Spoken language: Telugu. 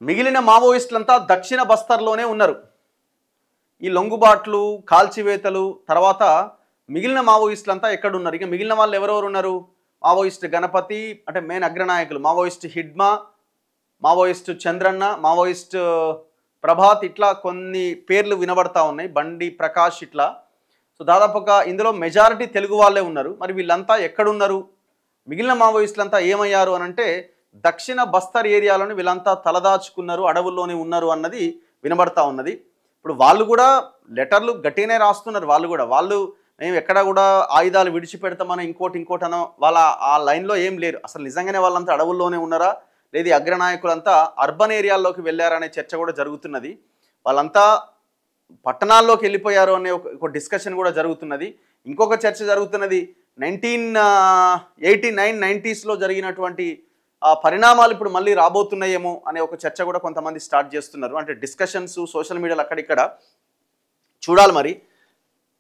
మిగిలిన మావోయిస్టులంతా దక్షిణ బస్తర్లోనే ఉన్నారు. ఈ లొంగుబాట్లు, కాల్చివేతలు తర్వాత మిగిలిన మావోయిస్టులంతా ఎక్కడున్నారు? ఇక మిగిలిన వాళ్ళు ఎవరెవరు ఉన్నారు? మావోయిస్ట్ గణపతి అంటే మెయిన్ అగ్రనాయకులు, Maoist Hidma, Maoist Chandranna, Maoist Prabhat, ఇట్లా కొన్ని పేర్లు వినబడతా ఉన్నాయి, బండి ప్రకాష్ ఇట్లా. సో దాదాపుగా ఇందులో మెజారిటీ తెలుగు వాళ్ళే ఉన్నారు. మరి వీళ్ళంతా ఎక్కడున్నారు? మిగిలిన మావోయిస్టులంతా ఏమయ్యారు అని అంటే దక్షిణ బస్తర్ ఏరియాలోని వీళ్ళంతా తలదాచుకున్నారు, అడవుల్లోనే ఉన్నారు అన్నది వినబడతా ఉన్నది. ఇప్పుడు వాళ్ళు కూడా లెటర్లు గట్టిగానే రాస్తున్నారు. వాళ్ళు మేము ఎక్కడ కూడా ఆయుధాలు విడిచిపెడతామనో ఇంకోటనో వాళ్ళ ఆ లైన్లో ఏం లేరు. అసలు నిజంగానే వాళ్ళంతా అడవుల్లోనే ఉన్నారా, లేదు అగ్రనాయకులంతా అర్బన్ ఏరియాల్లోకి వెళ్ళారనే చర్చ కూడా జరుగుతున్నది. వాళ్ళంతా పట్టణాల్లోకి వెళ్ళిపోయారు అనే ఒక డిస్కషన్ కూడా జరుగుతున్నది. ఇంకొక చర్చ జరుగుతున్నది, 1989-90s జరిగినటువంటి పరిణామాలు ఇప్పుడు మళ్ళీ రాబోతున్నాయేమో అనే ఒక చర్చ కూడా కొంతమంది స్టార్ట్ చేస్తున్నారు. అంటే డిస్కషన్స్ సోషల్ మీడియాలో అక్కడిక్కడ చూడాలి మరి.